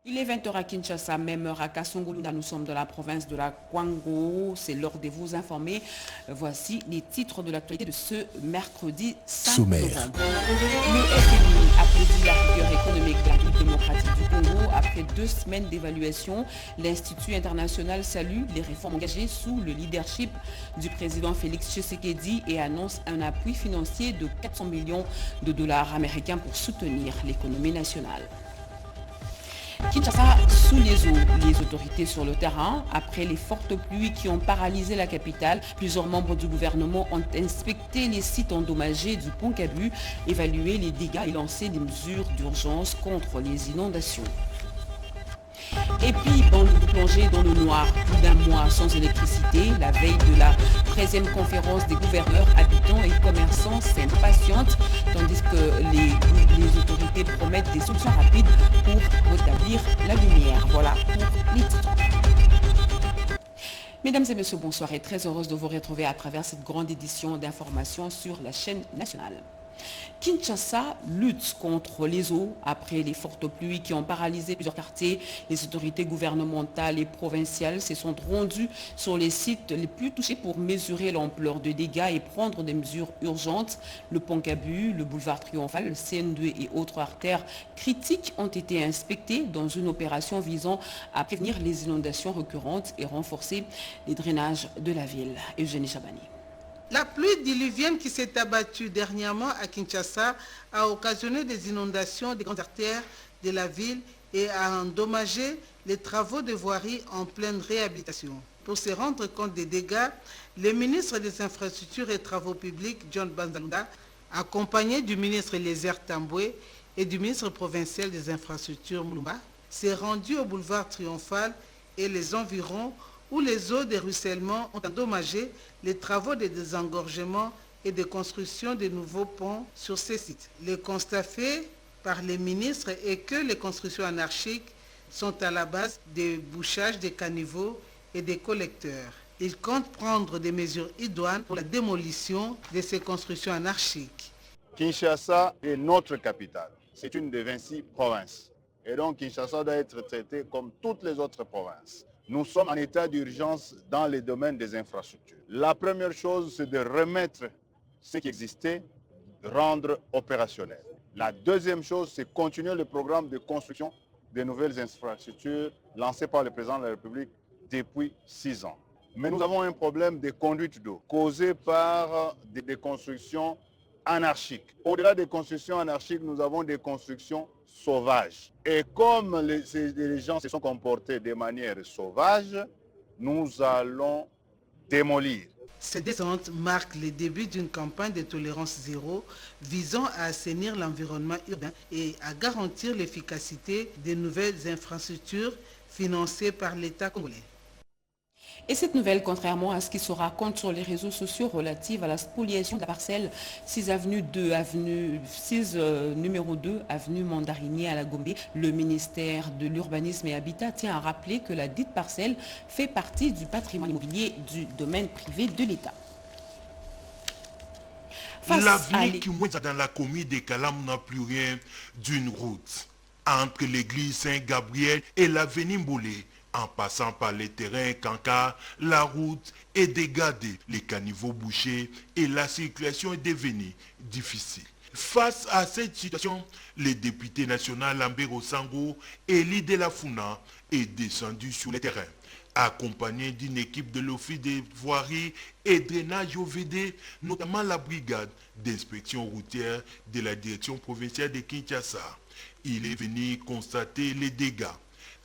Il est 20 heures à Kinshasa, même heure à Kassongoluda. Nous sommes dans la province de la Kwango. C'est l'heure de vous informer. Voici les titres de l'actualité de ce mercredi 5 Sommaire. novembre. Le FMI applaudit la rigueur économique de la République démocratique du Congo. Après 2 semaines d'évaluation, l'Institut international salue les réformes engagées sous le leadership du président Félix Tshisekedi et annonce un appui financier de 400 millions de dollars américains pour soutenir l'économie nationale. Kinshasa sous les eaux, les autorités sur le terrain. Après les fortes pluies qui ont paralysé la capitale, plusieurs membres du gouvernement ont inspecté les sites endommagés du pont Cabu, évalué les dégâts et lancé des mesures d'urgence contre les inondations. Et puis, plongé dans le noir, plus d'un mois sans électricité, la veille de la 13e conférence des gouverneurs, habitants et commerçants s'impatientent, tandis que les autorités promettent des solutions rapides pour rétablir la lumière. Voilà pour les titres. Mesdames et messieurs, bonsoir et très heureuse de vous retrouver à travers cette grande édition d'information sur la chaîne nationale. Kinshasa lutte contre les eaux après les fortes pluies qui ont paralysé plusieurs quartiers. Les autorités gouvernementales et provinciales se sont rendues sur les sites les plus touchés pour mesurer l'ampleur des dégâts et prendre des mesures urgentes. Le pont Cabu, le boulevard Triomphal, le CN2 et autres artères critiques ont été inspectés dans une opération visant à prévenir les inondations récurrentes et renforcer les drainages de la ville. Eugénie Chabani. La pluie diluvienne qui s'est abattue dernièrement à Kinshasa a occasionné des inondations des grandes artères de la ville et a endommagé les travaux de voirie en pleine réhabilitation. Pour se rendre compte des dégâts, le ministre des Infrastructures et Travaux publics, John Banzalunda, accompagné du ministre Eliezer Tamboué et du ministre provincial des Infrastructures, Moulumba, s'est rendu au boulevard Triomphal et les environs où les eaux de ruissellement ont endommagé les travaux de désengorgement et de construction de nouveaux ponts sur ces sites. Le constat fait par les ministres est que les constructions anarchiques sont à la base des bouchages des caniveaux et des collecteurs. Ils comptent prendre des mesures idoines pour la démolition de ces constructions anarchiques. Kinshasa est notre capitale. C'est une des 26 provinces. Et donc Kinshasa doit être traitée comme toutes les autres provinces. Nous sommes en état d'urgence dans les domaines des infrastructures. La première chose, c'est de remettre ce qui existait, de rendre opérationnel. La deuxième chose, c'est continuer le programme de construction de nouvelles infrastructures lancé par le président de la République depuis 6 ans. Mais nous avons un problème de conduite d'eau causé par des constructions anarchiques. Au-delà des constructions anarchiques, nous avons des constructions sauvages. Et comme les gens se sont comportés de manière sauvage, nous allons démolir. Cette descente marque le début d'une campagne de tolérance zéro visant à assainir l'environnement urbain et à garantir l'efficacité des nouvelles infrastructures financées par l'État congolais. Et cette nouvelle, contrairement à ce qui se raconte sur les réseaux sociaux relative à la spoliation de la parcelle 6 numéro 2 avenue Mandarinier à la Gombe, le ministère de l'Urbanisme et Habitat tient à rappeler que la dite parcelle fait partie du patrimoine immobilier du domaine privé de l'État. L'avenue qui mouille dans la commune de Kalam n'a plus rien d'une route. Entre l'église Saint-Gabriel et l'avenue Mbolé, en passant par les terrains Kanka, la route est dégradée, les caniveaux bouchés et la circulation est devenue difficile. Face à cette situation, le député national Lambert Osango, Elie de la Funa, est descendu sur le terrain. Accompagné d'une équipe de l'Office des voiries et drainage OVD, notamment la brigade d'inspection routière de la direction provinciale de Kinshasa. Il est venu constater les dégâts.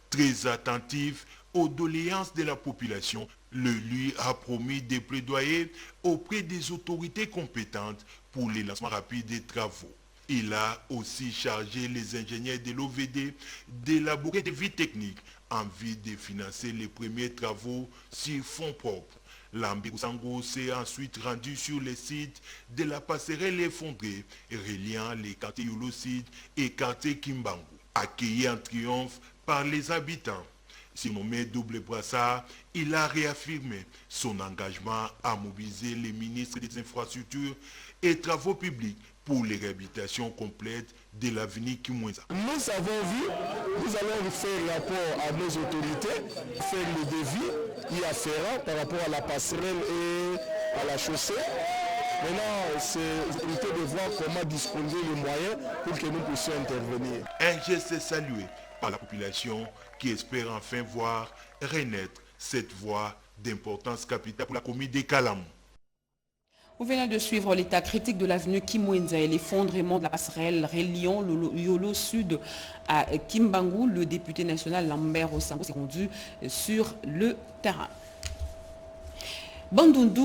Très attentif aux doléances de la population, le lui a promis des plaidoyers auprès des autorités compétentes pour le lancement rapide des travaux. Il a aussi chargé les ingénieurs de l'OVD d'élaborer des devis techniques en vue de financer les premiers travaux sur fonds propres. Lambert Sango s'est ensuite rendu sur le site de la passerelle effondrée reliant les quartiers Yolocide et quartier Kimbangu. Accueilli en triomphe par les habitants. Surnommé Double Brassard, il a réaffirmé son engagement à mobiliser les ministres des infrastructures et travaux publics pour les réhabilitations complètes de l'avenue Kimwenza. Nous avons vu, nous allons faire rapport à nos autorités, faire le devis y afférent par rapport à la passerelle et à la chaussée. Maintenant, c'est l'autorité de voir comment disposer les moyens pour que nous puissions intervenir. Un geste salué par la population qui espère enfin voir renaître cette voie d'importance capitale pour la commune de Kalam. Vous venez de suivre l'état critique de l'avenue Kimwenza et l'effondrement de la passerelle reliant Yolo Sud à Kimbangu. Le député national Lambert Osango s'est rendu sur le terrain. Bandundu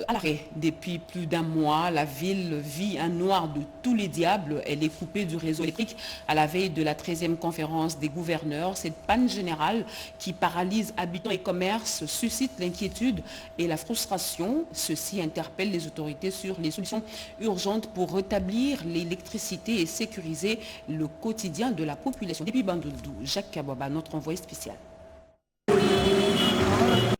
à l'arrêt. Depuis plus d'un mois, la ville vit un noir de tous les diables. Elle est coupée du réseau électrique à la veille de la 13e conférence des gouverneurs. Cette panne générale qui paralyse habitants et commerces suscite l'inquiétude et la frustration. Ceci interpelle les autorités sur les solutions urgentes pour rétablir l'électricité et sécuriser le quotidien de la population. Depuis Bandundu, Jacques Kababa, notre envoyé spécial.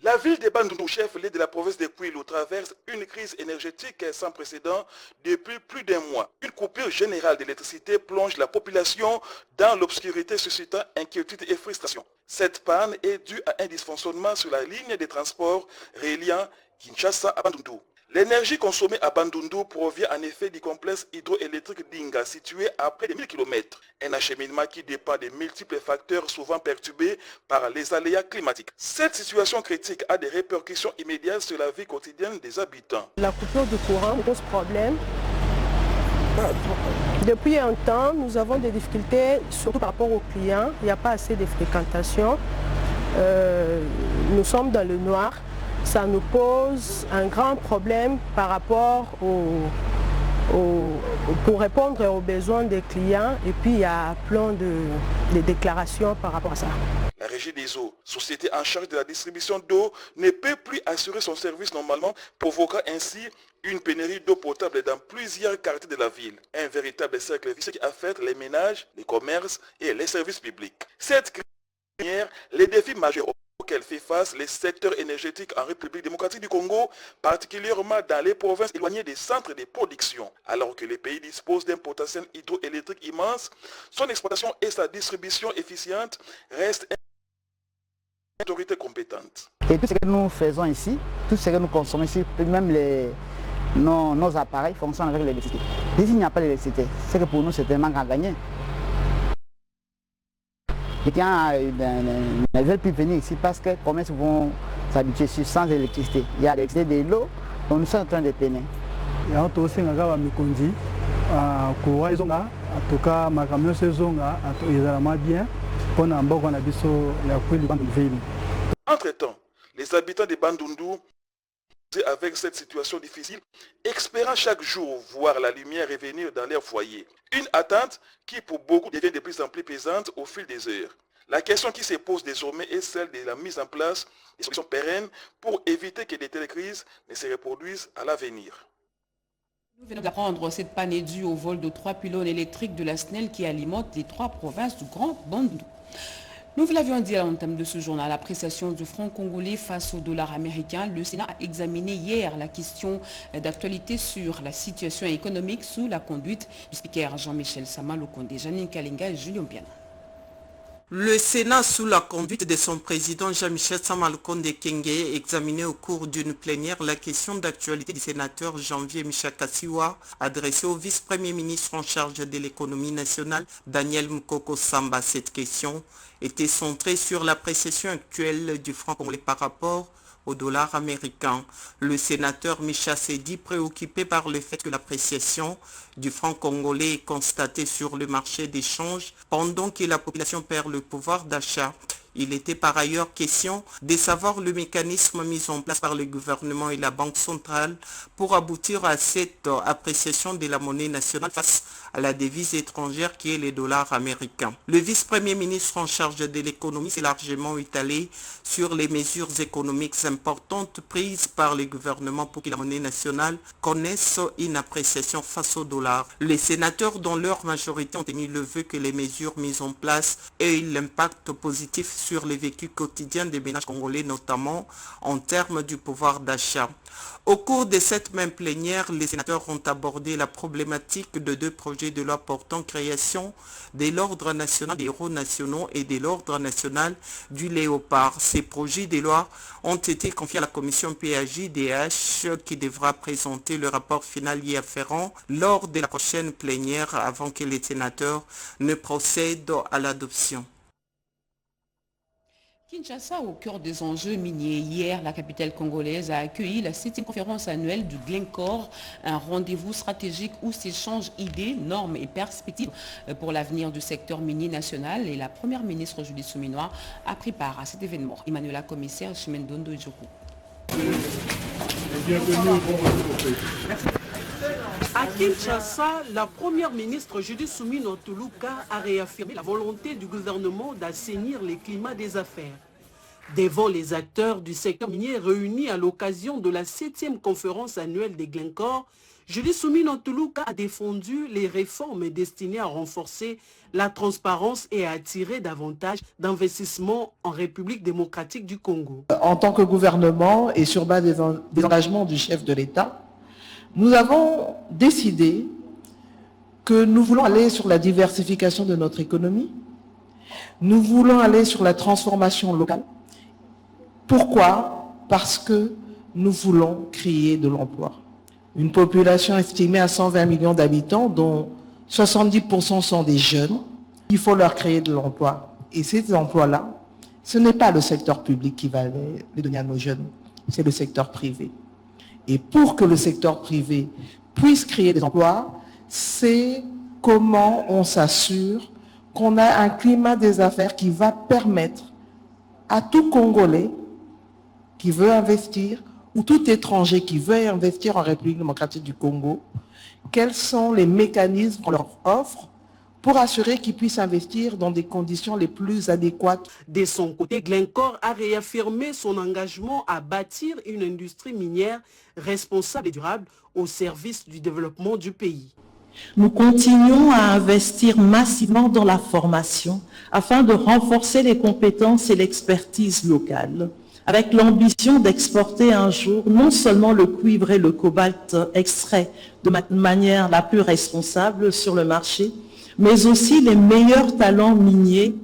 La ville de Bandundu, chef-lieu de la province de Kwilu, traverse une crise énergétique sans précédent depuis plus d'un mois. Une coupure générale d'électricité plonge la population dans l'obscurité, suscitant inquiétude et frustration. Cette panne est due à un dysfonctionnement sur la ligne de transport reliant Kinshasa à Bandundu. L'énergie consommée à Bandundu provient en effet du complexe hydroélectrique d'Inga, situé à près de 1000 km. Un acheminement qui dépend de multiples facteurs souvent perturbés par les aléas climatiques. Cette situation critique a des répercussions immédiates sur la vie quotidienne des habitants. La coupure de courant pose problème. Depuis un temps, nous avons des difficultés, surtout par rapport aux clients. Il n'y a pas assez de fréquentation. Nous sommes dans le noir. Ça nous pose un grand problème par rapport pour répondre aux besoins des clients. Et puis il y a plein de déclarations par rapport à ça. La Régie des eaux, société en charge de la distribution d'eau, ne peut plus assurer son service normalement, provoquant ainsi une pénurie d'eau potable dans plusieurs quartiers de la ville. Un véritable cercle vicieux qui affecte les ménages, les commerces et les services publics. Cette crise, les défis majeurs auxquels fait face les secteurs énergétiques en République démocratique du Congo, particulièrement dans les provinces éloignées des centres de production. Alors que le pays dispose d'un potentiel hydroélectrique immense, son exploitation et sa distribution efficiente restent une autorité compétente. Et tout ce que nous faisons ici, tout ce que nous consommons ici, même nos appareils fonctionnent avec l'électricité. Ici, il n'y a pas d'électricité. C'est que pour nous, c'est un manque à gagner. Les clients ne veulent plus venir ici parce que les commerces vont s'habituer sans électricité. Il y a l'électricité de l'eau, donc nous sommes en train de peiner. Il y a aussi un gars qui dit en tout cas, ma camion saison est bien pour Entre-temps, les habitants de Bandundu, avec cette situation difficile, espérant chaque jour voir la lumière revenir dans leur foyer. Une attente qui pour beaucoup devient de plus en plus pesante au fil des heures. La question qui se pose désormais est celle de la mise en place de solutions pérennes pour éviter que de telles crises ne se reproduisent à l'avenir. Nous venons d'apprendre cette panne est due au vol de 3 pylônes électriques de la SNEL qui alimentent les 3 provinces du Grand Bandundu. Nous vous l'avions dit à l'entame de ce journal, l'appréciation du franc congolais face au dollar américain. Le Sénat a examiné hier la question d'actualité sur la situation économique sous la conduite du speaker Jean-Michel Sama Lukonde, Janine Kalinga et Julien Piana. Le Sénat, sous la conduite de son président Jean-Michel Sama Lukonde Kenge, examiné au cours d'une plénière la question d'actualité du sénateur Janvier Michakasiwa, adressée au vice-premier ministre en charge de l'économie nationale, Daniel Mukoko Samba. Cette question était centrée sur l'appréciation actuelle du franc congolais par rapport au dollar américain. Le sénateur Micha s'est dit préoccupé par le fait que l'appréciation du franc congolais est constatée sur le marché d'échange pendant que la population perd le pouvoir d'achat. Il était par ailleurs question de savoir le mécanisme mis en place par le gouvernement et la Banque centrale pour aboutir à cette appréciation de la monnaie nationale face à la devise étrangère qui est le dollar américain. Le vice-premier ministre en charge de l'économie s'est largement étalé sur les mesures économiques importantes prises par le gouvernement pour que la monnaie nationale connaisse une appréciation face au dollar. Les sénateurs, dans leur majorité, ont tenu le vœu que les mesures mises en place aient l'impact positif sur les vécus quotidiens des ménages congolais, notamment en termes du pouvoir d'achat. Au cours de cette même plénière, les sénateurs ont abordé la problématique de 2 projets de loi portant création de l'Ordre national des héros nationaux et de l'Ordre national du Léopard. Ces projets de loi ont été confiés à la commission PAJDH qui devra présenter le rapport final y afférent lors de la prochaine plénière avant que les sénateurs ne procèdent à l'adoption. Kinshasa, au cœur des enjeux miniers. Hier, la capitale congolaise a accueilli la 7e conférence annuelle du Glencore, un rendez-vous stratégique où s'échangent idées, normes et perspectives pour l'avenir du secteur minier national. Et la première ministre Julie Souminois a pris part à cet événement. Emmanuela Commissaire, Chimendondo et Djoko. À Kinshasa, la première ministre Judith Soumino Tuluka a réaffirmé la volonté du gouvernement d'assainir les climats des affaires. Devant les acteurs du secteur minier réunis à l'occasion de la 7e conférence annuelle des Glencore, Judith Soumino Tuluka a défendu les réformes destinées à renforcer la transparence et à attirer davantage d'investissements en République démocratique du Congo. En tant que gouvernement et sur base des engagements du chef de l'État, nous avons décidé que nous voulons aller sur la diversification de notre économie. Nous voulons aller sur la transformation locale. Pourquoi? Parce que nous voulons créer de l'emploi. Une population estimée à 120 millions d'habitants, dont 70% sont des jeunes. Il faut leur créer de l'emploi. Et ces emplois-là, ce n'est pas le secteur public qui va les donner à nos jeunes, c'est le secteur privé. Et pour que le secteur privé puisse créer des emplois, c'est comment on s'assure qu'on a un climat des affaires qui va permettre à tout Congolais qui veut investir ou tout étranger qui veut investir en République démocratique du Congo, quels sont les mécanismes qu'on leur offre pour assurer qu'ils puissent investir dans des conditions les plus adéquates. De son côté, Glencore a réaffirmé son engagement à bâtir une industrie minière responsable et durable au service du développement du pays. Nous continuons à investir massivement dans la formation afin de renforcer les compétences et l'expertise locale, avec l'ambition d'exporter un jour non seulement le cuivre et le cobalt extraits de manière la plus responsable sur le marché, mais aussi les meilleurs talents miniers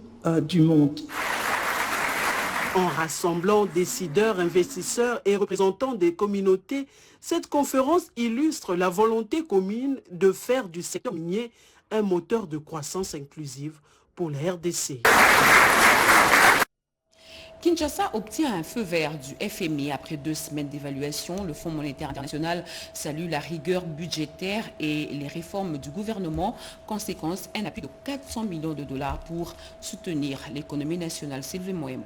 du monde. En rassemblant décideurs, investisseurs et représentants des communautés, cette conférence illustre la volonté commune de faire du secteur minier un moteur de croissance inclusive pour la RDC. Kinshasa obtient un feu vert du FMI après 2 semaines d'évaluation. Le Fonds monétaire international salue la rigueur budgétaire et les réformes du gouvernement. Conséquence, un appui de 400 millions de dollars pour soutenir l'économie nationale. Sylvie Moembo.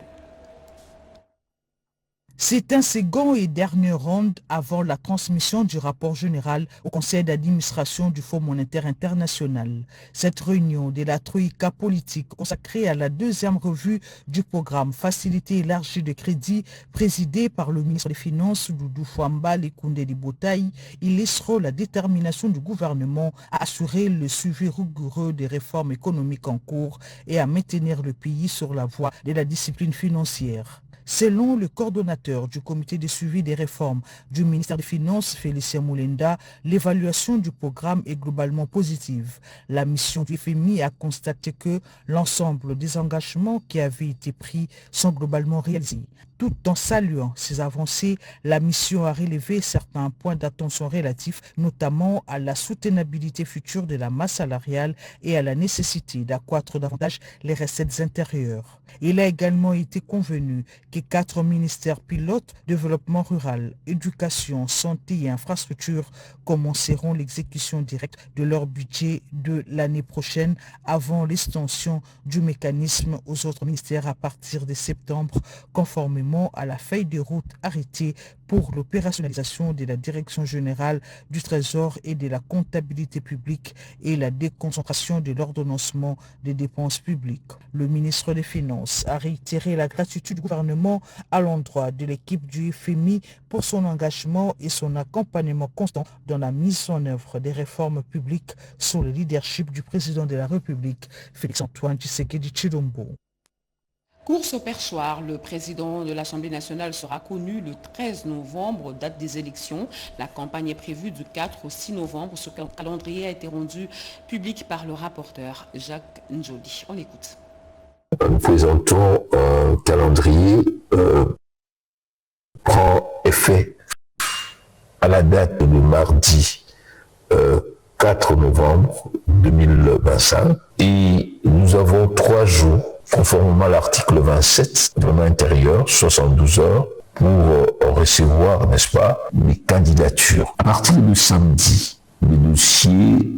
C'est un second et dernier round avant la transmission du rapport général au conseil d'administration du Fonds monétaire international. Cette réunion de la troïka politique consacrée à la 2e revue du programme Facilité élargie de crédit présidée par le ministre des Finances Doudou Fouamba Lekoundé Botaï illustre la détermination du gouvernement à assurer le suivi rigoureux des réformes économiques en cours et à maintenir le pays sur la voie de la discipline financière. Selon le coordonnateur du comité de suivi des réformes du ministère des Finances, Félicien Moulenda, l'évaluation du programme est globalement positive. La mission du FMI a constaté que l'ensemble des engagements qui avaient été pris sont globalement réalisés. Tout en saluant ces avancées, la mission a relevé certains points d'attention relatifs, notamment à la soutenabilité future de la masse salariale et à la nécessité d'accroître davantage les recettes intérieures. Il a également été convenu que 4 ministères pilotes, développement rural, éducation, santé et infrastructure, commenceront l'exécution directe de leur budget de l'année prochaine avant l'extension du mécanisme aux autres ministères à partir de septembre, conformément à la feuille de route arrêtée pour l'opérationnalisation de la Direction générale du Trésor et de la comptabilité publique et la déconcentration de l'ordonnancement des dépenses publiques. Le ministre des Finances a réitéré la gratitude du gouvernement à l'endroit de l'équipe du FMI pour son engagement et son accompagnement constant dans la mise en œuvre des réformes publiques sous le leadership du président de la République, Félix-Antoine Tshisekedi Tshilombo. Course au perchoir, le président de l'Assemblée nationale sera connu le 13 novembre, date des élections. La campagne est prévue du 4 au 6 novembre. Ce calendrier a été rendu public par le rapporteur Jacques Njoli. On l'écoute. Nous présentons un calendrier prend effet à la date de mardi 4 novembre 2025 et nous avons 3 jours conformément à l'article 27 du règlement intérieur, 72 heures pour recevoir, n'est-ce pas, les candidatures. À partir de samedi, les dossiers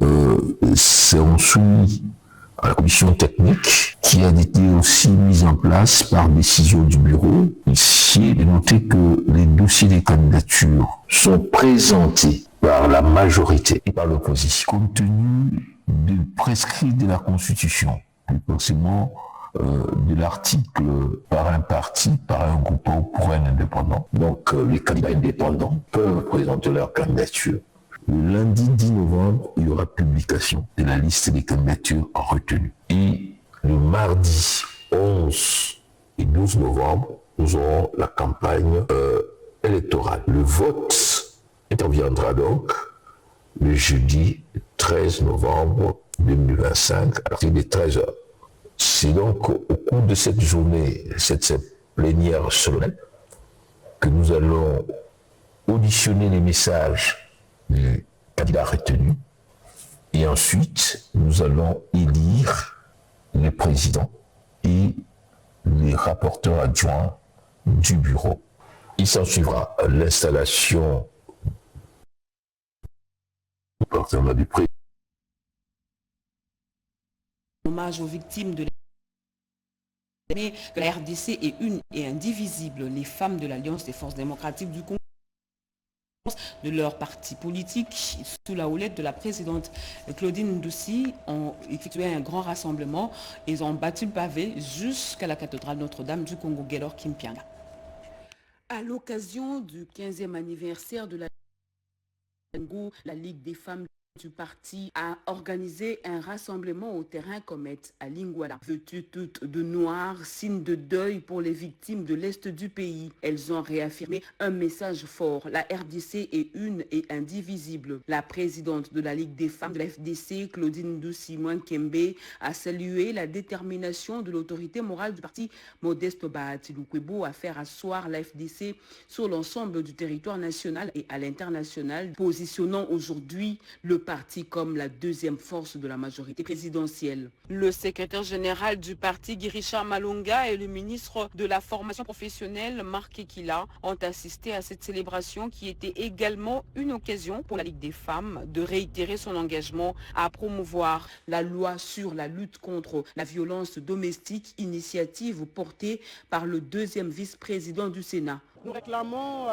seront soumis à la commission technique qui a été aussi mise en place par décision du bureau. Ici, de noter que les dossiers des candidatures sont présentés par la majorité et par l'opposition, compte tenu du prescrit de la Constitution, plus précisément de l'article par un parti, par un groupe ou pour un indépendant. Donc les candidats indépendants peuvent présenter leur candidature. Le lundi 10 novembre, il y aura publication de la liste des candidatures retenues. Et le mardi 11 et 12 novembre, nous aurons la campagne électorale. Le vote interviendra donc le jeudi 13 novembre 2025 à partir des 13h. C'est donc au cours de cette journée, cette plénière solennelle, que nous allons auditionner les messages des candidats retenus et ensuite nous allons élire les présidents et les rapporteurs adjoints du bureau. Il s'en suivra l'installation du président. Hommage aux victimes de la RDC est une et indivisible. Les femmes de l'Alliance des forces démocratiques du Congo, de leur parti politique, sous la houlette de la présidente Claudine Ndoussi, ont effectué un grand rassemblement. Ils ont battu le pavé jusqu'à la cathédrale Notre-Dame du Congo, Guélor Kimpianga. À l'occasion du 15e anniversaire de la Ligue des femmes du parti a organisé un rassemblement au terrain Comète à Lingouala. Vêtues toutes de noir, signe de deuil pour les victimes de l'Est du pays. Elles ont réaffirmé un message fort. La RDC est une et indivisible. La présidente de la Ligue des femmes de la FDC, Claudine Ndoussi Mwankembe, a salué la détermination de l'autorité morale du parti Modeste Bahati Lukwebo à faire asseoir la FDC sur l'ensemble du territoire national et à l'international, positionnant aujourd'hui le parti comme la deuxième force de la majorité présidentielle. Le secrétaire général du parti, Girisha Malonga, et le ministre de la formation professionnelle, Marc Ekila, ont assisté à cette célébration qui était également une occasion pour la Ligue des femmes de réitérer son engagement à promouvoir la loi sur la lutte contre la violence domestique, initiative portée par le deuxième vice-président du Sénat. Nous réclamons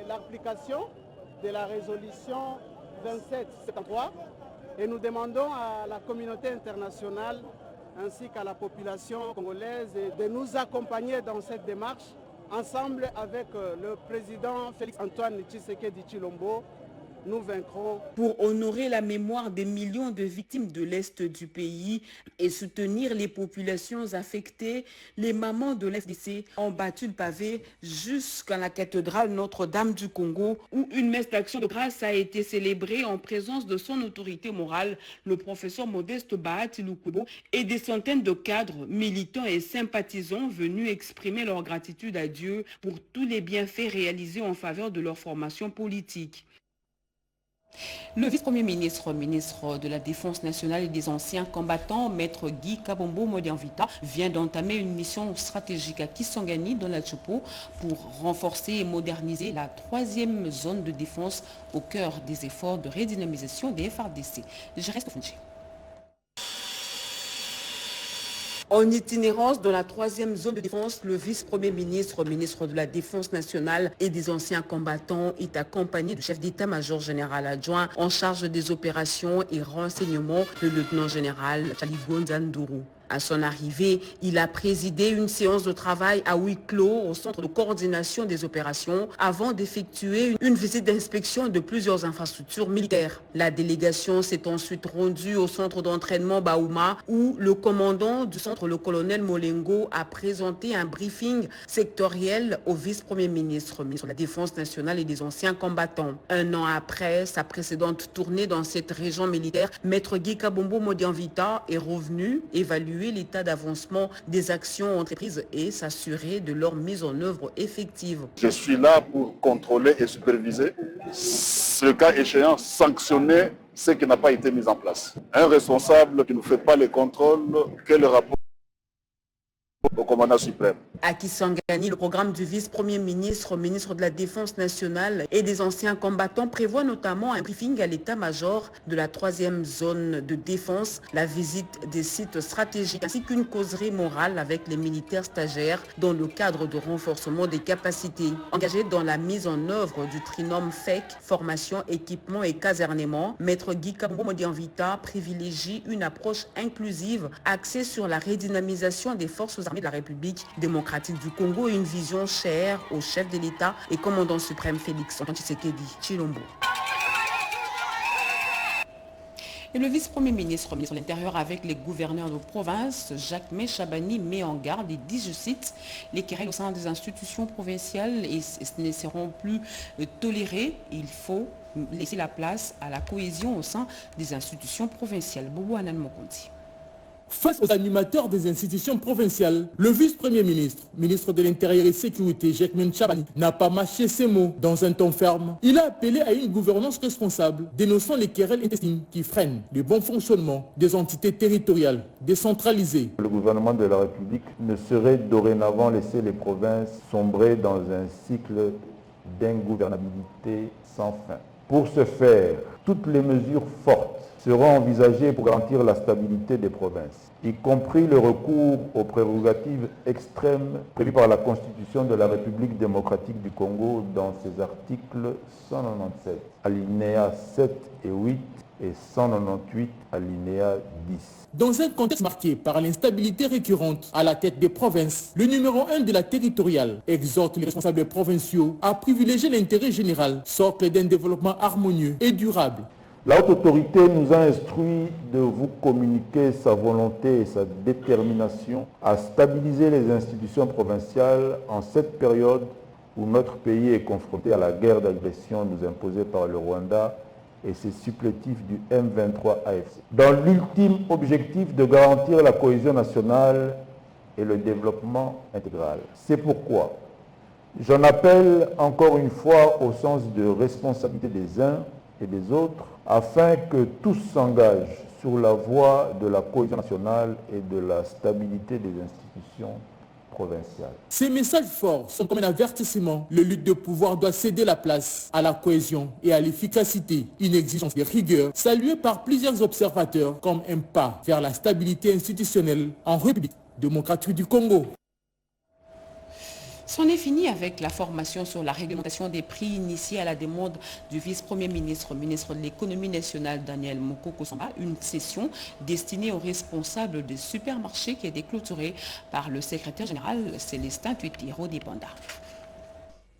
l'application de la résolution 2773 et nous demandons à la communauté internationale ainsi qu'à la population congolaise de nous accompagner dans cette démarche ensemble avec le président Félix-Antoine Tshisekedi Tshilombo. Nous vaincrons. Pour honorer la mémoire des millions de victimes de l'Est du pays et soutenir les populations affectées, les mamans de l'FDC ont battu le pavé jusqu'à la cathédrale Notre-Dame du Congo où une messe d'action de grâce a été célébrée en présence de son autorité morale, le professeur Modeste Bahati Lukwebo, et des centaines de cadres, militants et sympathisants venus exprimer leur gratitude à Dieu pour tous les bienfaits réalisés en faveur de leur formation politique. Le vice-premier ministre, ministre de la Défense nationale et des anciens combattants, maître Guy Kabombo Modianvita, vient d'entamer une mission stratégique à Kisangani dans la Tchopo pour renforcer et moderniser la 3e zone de défense au cœur des efforts de redynamisation des FARDC. Je reste au En itinérance dans la 3e zone de défense, le vice-premier ministre, ministre de la Défense nationale et des anciens combattants est accompagné du chef d'état-major général adjoint en charge des opérations et renseignements, le lieutenant général Chaligo Nzandourou. À son arrivée, il a présidé une séance de travail à huis clos au centre de coordination des opérations avant d'effectuer une visite d'inspection de plusieurs infrastructures militaires. La délégation s'est ensuite rendue au centre d'entraînement Baouma où le commandant du centre, le colonel Molengo, a présenté un briefing sectoriel au vice-premier ministre, ministre de la Défense nationale et des anciens combattants. Un an après sa précédente tournée dans cette région militaire, Maître Guy Kabombo Modianvita est revenu évaluer l'état d'avancement des actions entreprises et s'assurer de leur mise en œuvre effective. Je suis là pour contrôler et superviser, ce cas échéant, sanctionner ce qui n'a pas été mis en place. Un responsable qui ne fait pas les contrôles, quel rapport au commandant suprême. À Kisangani, le programme du vice-premier ministre, ministre de la Défense nationale et des anciens combattants prévoit notamment un briefing à l'état-major de la 3e zone de défense, la visite des sites stratégiques ainsi qu'une causerie morale avec les militaires stagiaires dans le cadre de renforcement des capacités. Engagés dans la mise en œuvre du trinôme FEC, formation, équipement et casernement, Maître Guy Kabombo Modianvita privilégie une approche inclusive axée sur la redynamisation des forces armées de la République démocratique du Congo et une vision chère au chef de l'État et commandant suprême Félix Antoine Tshisekedi Tshilombo. Et le vice-premier ministre, ministre de l'Intérieur avec les gouverneurs de province, Jacques Chabani, met en garde et dit, je cite, les querelles au sein des institutions provinciales ne seront plus tolérées. Il faut laisser la place à la cohésion au sein des institutions provinciales. Bobo Anan Mokonti. Face aux animateurs des institutions provinciales, le vice-premier ministre, ministre de l'Intérieur et Sécurité, Jacques Chabani, n'a pas mâché ses mots dans un ton ferme. Il a appelé à une gouvernance responsable, dénonçant les querelles intestines qui freinent le bon fonctionnement des entités territoriales décentralisées. Le gouvernement de la République ne saurait dorénavant laisser les provinces sombrer dans un cycle d'ingouvernabilité sans fin. Pour ce faire, toutes les mesures fortes seront envisagées pour garantir la stabilité des provinces, y compris le recours aux prérogatives extrêmes prévues par la Constitution de la République démocratique du Congo dans ses articles 197, alinéas 7 et 8 et 198, alinéa 10. Dans un contexte marqué par l'instabilité récurrente à la tête des provinces, le numéro 1 de la territoriale exhorte les responsables provinciaux à privilégier l'intérêt général, socle d'un développement harmonieux et durable. La haute autorité nous a instruit de vous communiquer sa volonté et sa détermination à stabiliser les institutions provinciales en cette période où notre pays est confronté à la guerre d'agression nous imposée par le Rwanda et ses supplétifs du M23 AFC, dans l'ultime objectif de garantir la cohésion nationale et le développement intégral. C'est pourquoi j'en appelle encore une fois au sens de responsabilité des uns et des autres, afin que tous s'engagent sur la voie de la cohésion nationale et de la stabilité des institutions provinciales. Ces messages forts sont comme un avertissement. Le lutte de pouvoir doit céder la place à la cohésion et à l'efficacité, une exigence de rigueur saluée par plusieurs observateurs comme un pas vers la stabilité institutionnelle en République démocratique du Congo. C'en est fini avec la formation sur la réglementation des prix initiée à la demande du vice-premier ministre, ministre de l'économie nationale Daniel Mokoko-Samba, une session destinée aux responsables des supermarchés qui a été clôturée par le secrétaire général Célestin Tuitiro Dipanda.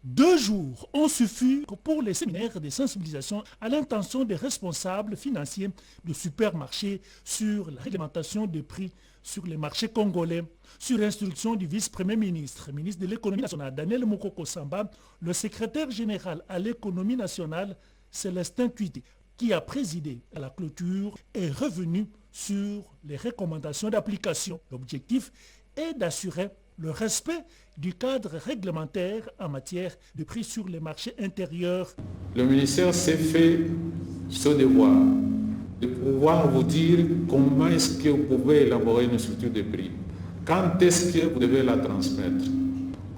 2 jours ont suffi pour les séminaires de sensibilisation à l'intention des responsables financiers de supermarchés sur la réglementation des prix sur les marchés congolais. Sur instruction du vice-premier ministre, ministre de l'économie nationale Daniel Mokoko-Samba, le secrétaire général à l'économie nationale Célestin Tuitiro, qui a présidé à la clôture, est revenu sur les recommandations d'application. L'objectif est d'assurer le respect du cadre réglementaire en matière de prix sur les marchés intérieurs. Le ministère s'est fait ce devoir de pouvoir vous dire comment est-ce que vous pouvez élaborer une structure de prix. Quand est-ce que vous devez la transmettre?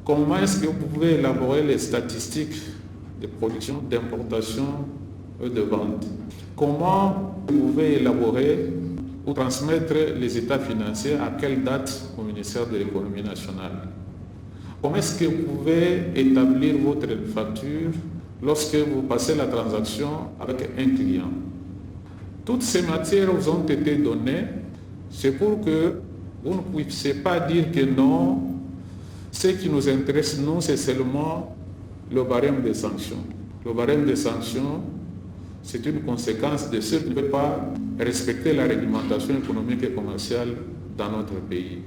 Comment est-ce que vous pouvez élaborer les statistiques de production, d'importation et de vente? Comment vous pouvez élaborer ou transmettre les états financiers à quelle date au ministère de l'économie nationale? Comment est-ce que vous pouvez établir votre facture lorsque vous passez la transaction avec un client? Toutes ces matières vous ont été données, c'est pour que Vous ne pouvez pas dire que non. Ce qui nous intéresse, nous, c'est seulement le barème des sanctions. Le barème des sanctions, c'est une conséquence de ceux qui ne peuvent pas respecter la réglementation économique et commerciale dans notre pays.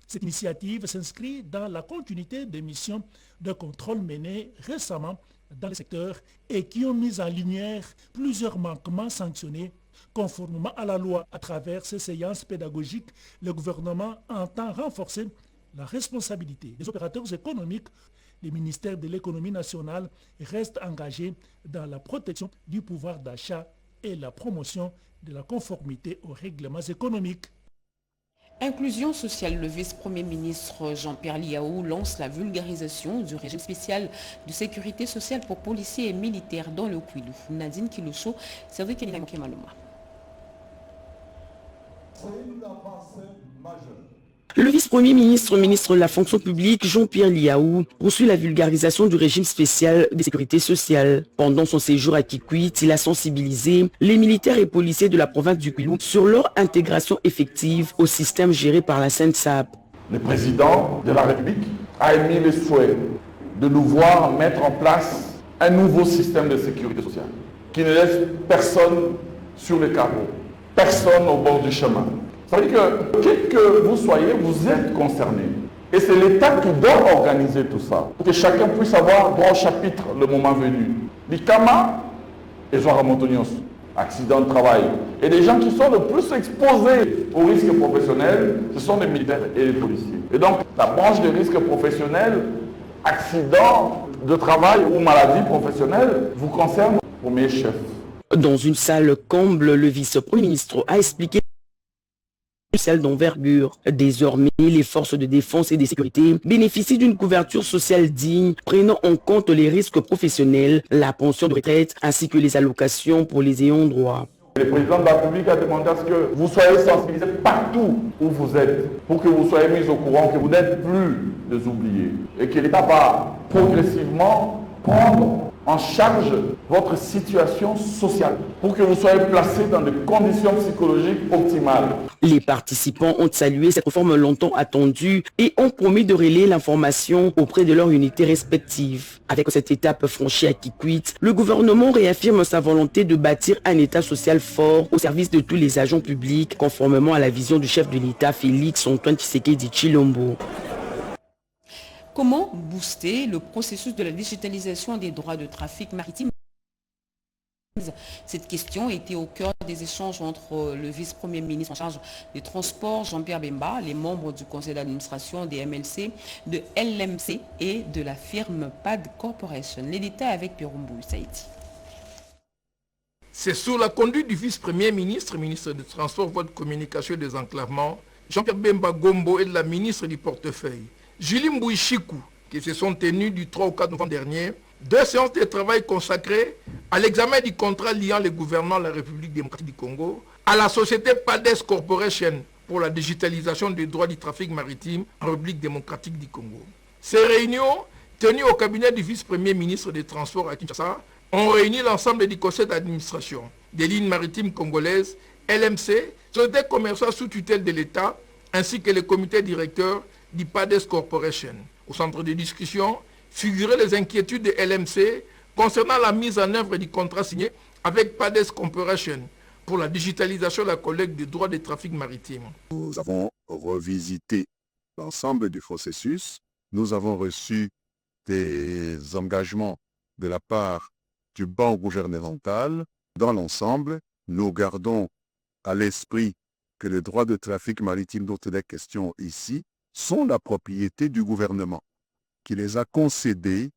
Cette initiative s'inscrit dans la continuité des missions de contrôle menées récemment dans le secteur et qui ont mis en lumière plusieurs manquements sanctionnés. Conformément à la loi, à travers ces séances pédagogiques, le gouvernement entend renforcer la responsabilité des opérateurs économiques. Le ministère de l'économie nationale reste engagé dans la protection du pouvoir d'achat et la promotion de la conformité aux règlements économiques. Inclusion sociale, le vice-premier ministre Jean-Pierre Liaou lance la vulgarisation du régime spécial de sécurité sociale pour policiers et militaires dans le Kouilou. Nadine Kiloucho, Cédric Maloma. C'est une avancée majeure. Le vice-premier ministre, ministre de la fonction publique, Jean-Pierre Liaou, poursuit la vulgarisation du régime spécial de sécurité sociale. Pendant son séjour à Kikwit, il a sensibilisé les militaires et policiers de la province du Kouilou sur leur intégration effective au système géré par la SENSAP. Le président de la République a émis le souhait de nous voir mettre en place un nouveau système de sécurité sociale qui ne laisse personne sur le carreau, personne au bord du chemin. Ça veut dire que, quel que vous soyez, vous êtes concerné. Et c'est l'État qui doit organiser tout ça, pour que chacun puisse avoir droit au chapitre le moment venu. L'ICAMA et Joara Montonios, accident de travail. Et les gens qui sont le plus exposés aux risques professionnels, ce sont les militaires et les policiers. Et donc, la branche de risques professionnels, accident de travail ou maladie professionnelle, vous concerne au premier chef. Dans une salle comble, le vice-premier ministre a expliqué celle d'envergure. Désormais, les forces de défense et de sécurité bénéficient d'une couverture sociale digne, prenant en compte les risques professionnels, la pension de retraite ainsi que les allocations pour les ayants droit. Le président de la République a demandé à ce que vous soyez sensibilisés partout où vous êtes, pour que vous soyez mis au courant que vous n'êtes plus des oubliés et que l'État va progressivement prendre en charge votre situation sociale pour que vous soyez placés dans des conditions psychologiques optimales. Les participants ont salué cette réforme longtemps attendue et ont promis de relayer l'information auprès de leurs unités respectives. Avec cette étape franchie à Kikwit, le gouvernement réaffirme sa volonté de bâtir un État social fort au service de tous les agents publics, conformément à la vision du chef de l'État Félix Antoine Tshisekedi Tshilombo. Comment booster le processus de la digitalisation des droits de trafic maritime? Cette question était au cœur des échanges entre le vice-premier ministre en charge des transports, Jean-Pierre Bemba, les membres du conseil d'administration des MLC, de LMC et de la firme PAD Corporation. Les détails avec Pirombou Saïti. C'est sous la conduite du vice-premier ministre, ministre des Transports, Voies de Communication et des Enclavements, Jean-Pierre Bemba Gombo et de la ministre du Portefeuille, Julie Mbouichikou, qui se sont tenues du 3 au 4 novembre dernier, 2 séances de travail consacrées à l'examen du contrat liant le gouvernement de la République démocratique du Congo à la société PADES Corporation pour la digitalisation des droits du trafic maritime en République démocratique du Congo. Ces réunions, tenues au cabinet du vice-premier ministre des Transports à Kinshasa, ont réuni l'ensemble du conseil d'administration des lignes maritimes congolaises, LMC, société commerciale sous tutelle de l'État, ainsi que le comité directeur du PADES Corporation. Au centre des discussions figuraient les inquiétudes de LMC concernant la mise en œuvre du contrat signé avec PADES Corporation pour la digitalisation et la collecte des droits de trafic maritime. Nous avons revisité l'ensemble du processus. Nous avons reçu des engagements de la part du banc gouvernemental. Dans l'ensemble, nous gardons à l'esprit que les droits de trafic maritime dont il est question ici sont la propriété du gouvernement, qui les a concédés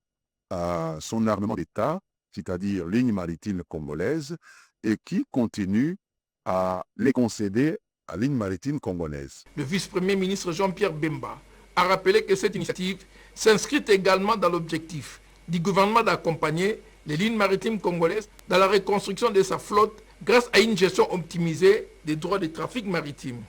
à son armement d'État, c'est-à-dire Ligne maritime congolaise, et qui continue à les concéder à Ligne maritime congolaise. Le vice-premier ministre Jean-Pierre Bemba a rappelé que cette initiative s'inscrit également dans l'objectif du gouvernement d'accompagner les lignes maritimes congolaises dans la reconstruction de sa flotte grâce à une gestion optimisée des droits de trafic maritime.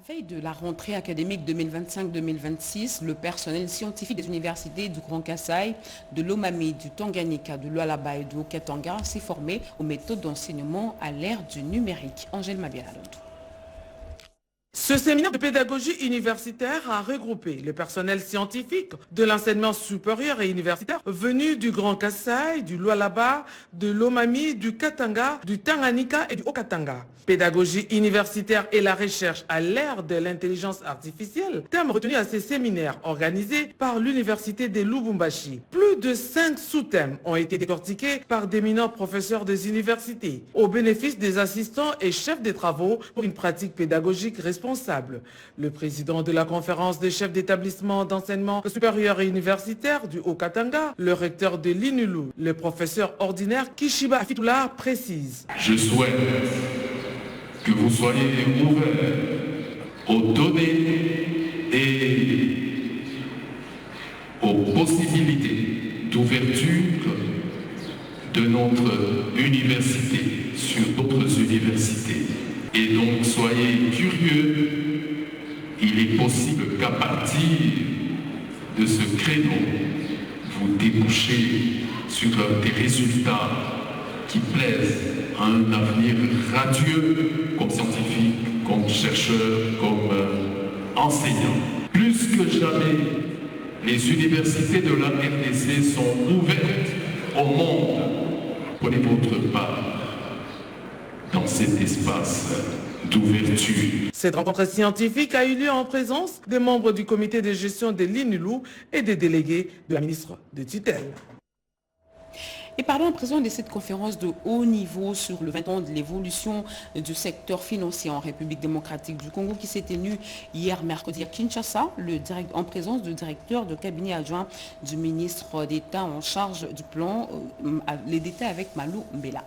Veille de la rentrée académique 2025-2026, le personnel scientifique des universités du Grand Kassai, de l'Omami, du Tanganyika, de l'Ualaba et du Haut-Katanga s'est formé aux méthodes d'enseignement à l'ère du numérique. Angèle Mabiala. Ce séminaire de pédagogie universitaire a regroupé le personnel scientifique de l'enseignement supérieur et universitaire venu du Grand Kasaï, du Lualaba, de l'Omami, du Katanga, du Tanganyika et du Haut-Katanga. Pédagogie universitaire et la recherche à l'ère de l'intelligence artificielle, thème retenu à ces séminaires organisés par l'Université de Lubumbashi. Plus de 5 sous-thèmes ont été décortiqués par d'éminents professeurs des universités, au bénéfice des assistants et chefs des travaux pour une pratique pédagogique responsable. Le président de la conférence des chefs d'établissement d'enseignement supérieur et universitaire du Haut-Katanga, le recteur de l'INULU, le professeur ordinaire Kishiba Afitoula précise. Je souhaite que vous soyez ouverts aux données et aux possibilités d'ouverture de notre université sur d'autres universités. Et donc soyez curieux, il est possible qu'à partir de ce créneau, vous débouchez sur des résultats qui plaisent à un avenir radieux comme scientifique, comme chercheur, comme enseignant. Plus que jamais, les universités de la RDC sont ouvertes au monde. Prenez votre part dans cet espace d'ouverture. Cette rencontre scientifique a eu lieu en présence des membres du comité de gestion de l'INULU et des délégués de la ministre de tutelle. Et parlons à présent de cette conférence de haut niveau sur le 20 ans de l'évolution du secteur financier en République démocratique du Congo qui s'est tenue hier mercredi à Kinshasa, en présence du directeur de cabinet adjoint du ministre d'État en charge du plan, les détails avec Malou Mbela.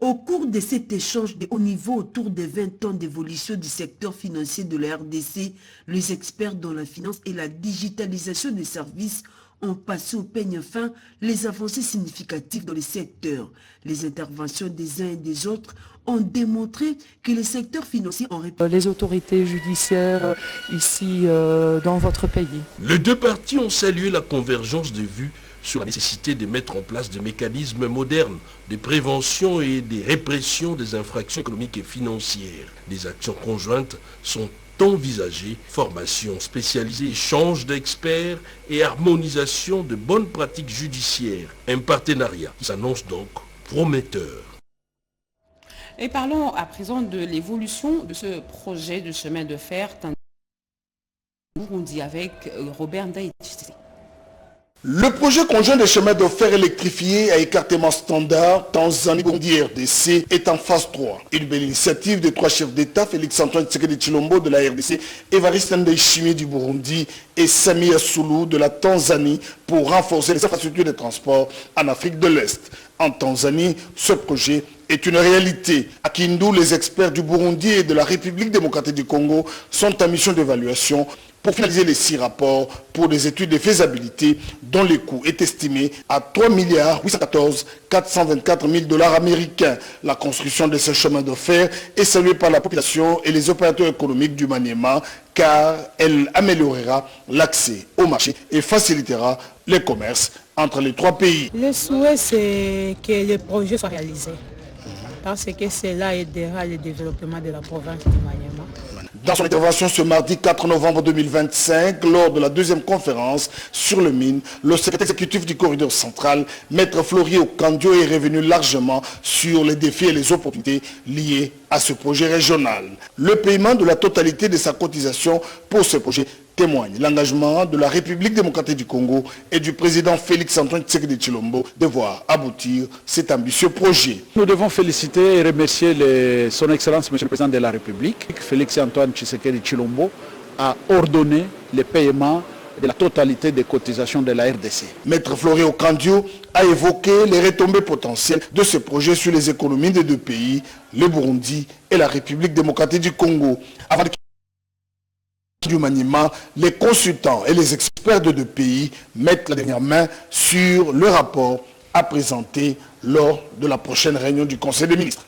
Au cours de cet échange de haut niveau autour des 20 ans d'évolution du secteur financier de la RDC, les experts dans la finance et la digitalisation des services ont passé au peigne fin les avancées significatives dans le secteur. Les interventions des uns et des autres ont démontré que le secteur financier en les autorités judiciaires ici dans votre pays. Les deux parties ont salué la convergence de vues sur la nécessité de mettre en place des mécanismes modernes de prévention et de répression des infractions économiques et financières. Des actions conjointes sont envisagées, formation spécialisée, échange d'experts et harmonisation de bonnes pratiques judiciaires. Un partenariat qui s'annonce donc prometteur. Et parlons à présent de l'évolution de ce projet de chemin de fer Burundi avec Robert Ndaïtisi. Le projet conjoint des chemins de fer électrifiés à écartement standard Tanzanie-Burundi-RDC est en phase 3. Une belle initiative des trois chefs d'État, Félix-Antoine Tshisekedi Tshilombo de la RDC, Évariste Ndayishimiye du Burundi et Samia Suluhu de la Tanzanie pour renforcer les infrastructures de transport en Afrique de l'Est. En Tanzanie, ce projet est une réalité. À Kindu, les experts du Burundi et de la République démocratique du Congo sont en mission d'évaluation pour finaliser les 6 rapports pour des études de faisabilité dont le coût est estimé à 3,814,424 américains. La construction de ce chemin de fer est saluée par la population et les opérateurs économiques du Maniema car elle améliorera l'accès au marché et facilitera les commerces entre les 3 pays. Le souhait, c'est que le projet soit réalisé parce que cela aidera le développement de la province du Maniema. Dans son intervention ce mardi 4 novembre 2025, lors de la 2e conférence sur le mine, le secrétaire exécutif du corridor central, Maître Florier Okandio, est revenu largement sur les défis et les opportunités liées à ce projet régional. Le paiement de la totalité de sa cotisation pour ce projet témoigne l'engagement de la République démocratique du Congo et du président Félix-Antoine Tshisekedi Tshilombo de voir aboutir cet ambitieux projet. Nous devons féliciter et remercier son Excellence, Monsieur le Président de la République. Félix-Antoine Tshisekedi Tshilombo a ordonné le paiement de la totalité des cotisations de la RDC. Maître Florier Okandio a évoqué les retombées potentielles de ce projet sur les économies des 2 pays, le Burundi et la République démocratique du Congo. Avant du Maniema, les consultants et les experts de 2 pays mettent la dernière main sur le rapport à présenter lors de la prochaine réunion du Conseil des ministres.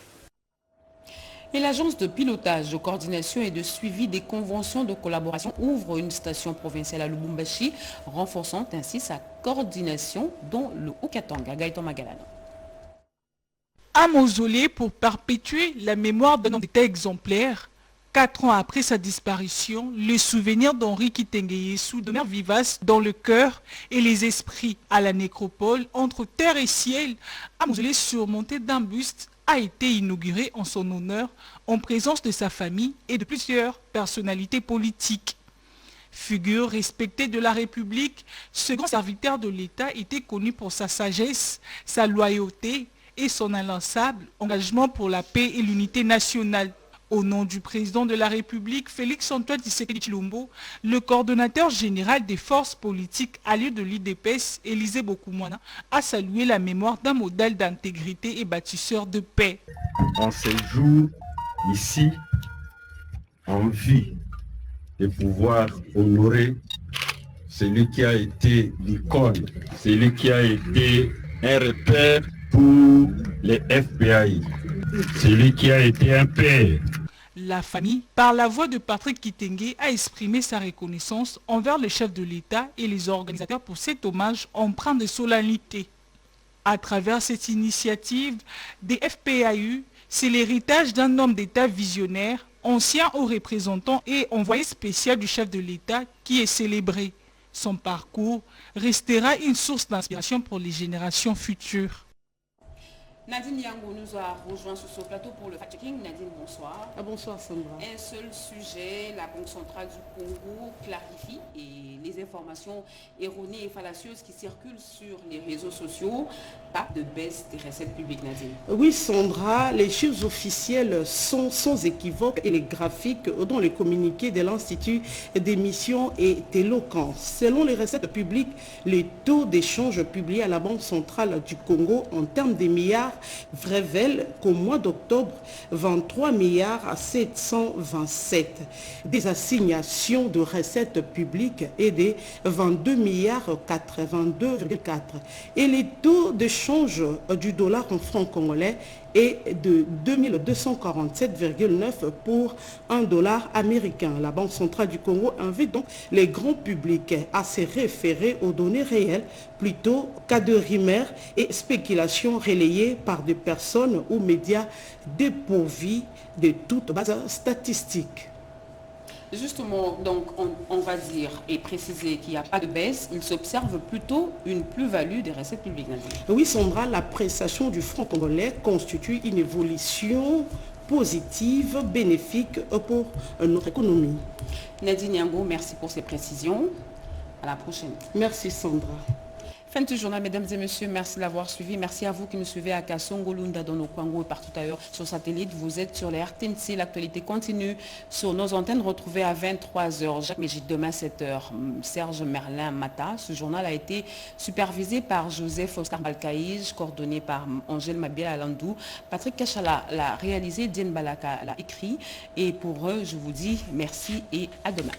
Et l'agence de pilotage, de coordination et de suivi des conventions de collaboration ouvre une station provinciale à Lubumbashi, renforçant ainsi sa coordination dans le Haut-Katanga. Gaëtan Magalano. Un mausolée pour perpétuer la mémoire d'un homme d'État exemplaire. 4 ans après sa disparition, les souvenirs d'Henri Kitenge Yesu demeurent vivaces dans le cœur et les esprits. À la nécropole, entre terre et ciel, un mausolée surmonté d'un buste a été inauguré en son honneur en présence de sa famille et de plusieurs personnalités politiques. Figure respectée de la République, ce grand serviteur de l'État était connu pour sa sagesse, sa loyauté et son inlassable engagement pour la paix et l'unité nationale. Au nom du président de la République, Félix-Antoine Tshisekedi Tshilombo, le coordonnateur général des forces politiques alliées de l'IDPS, Élisée Bokoumwana, a salué la mémoire d'un modèle d'intégrité et bâtisseur de paix. En ces jours, ici, en vie, de pouvoir honorer celui qui a été l'icône, celui qui a été un repère pour les FPI, celui qui a été un père. La famille, par la voix de Patrick Kitenge, a exprimé sa reconnaissance envers le chef de l'État et les organisateurs pour cet hommage empreint de solennité. À travers cette initiative des FPAU, c'est l'héritage d'un homme d'État visionnaire, ancien haut représentant et envoyé spécial du chef de l'État qui est célébré. Son parcours restera une source d'inspiration pour les générations futures. Nadine Yango nous a rejoint sur ce plateau pour le fact-checking. Nadine, bonsoir. Bonsoir Sandra. Un seul sujet, la Banque centrale du Congo clarifie et les informations erronées et fallacieuses qui circulent sur les réseaux sociaux. Pas de baisse des recettes publiques, Nadine. Oui Sandra, les chiffres officiels sont sans équivoque et les graphiques dans les communiqués de l'Institut d'émission est éloquent. Selon les recettes publiques, les taux d'échange publiés à la Banque centrale du Congo en termes de milliards révèle qu'au mois d'octobre, 23 milliards à 727 des assignations de recettes publiques et des 22 milliards 82,4. Et les taux de change du dollar en francs congolais est de 2247,9 pour $1 américain. La Banque centrale du Congo invite donc les grands publics à se référer aux données réelles plutôt qu'à de rumeurs et spéculations relayées par des personnes ou médias dépourvus de toute base statistique. Justement, donc on va dire et préciser qu'il n'y a pas de baisse, il s'observe plutôt une plus-value des recettes publiques. Oui Sandra, l'appréciation du franc congolais constitue une évolution positive, bénéfique pour notre économie. Nadine Yango, merci pour ces précisions. À la prochaine. Merci Sandra. Fin de ce journal, mesdames et messieurs, merci de l'avoir suivi. Merci à vous qui nous suivez à Kassongo, Lunda, dans nos Kwango et partout ailleurs sur satellite. Vous êtes sur les RTNC, l'actualité continue sur nos antennes. Retrouvées à 23h. Jacques Mégit, demain 7h. Serge Merlin Mata. Ce journal a été supervisé par Joseph Oscar Balkaïj, coordonné par Angèle Mabiel Alandou. Patrick Kachala l'a réalisé, Diane Balaka l'a écrit. Et pour eux, je vous dis merci et à demain.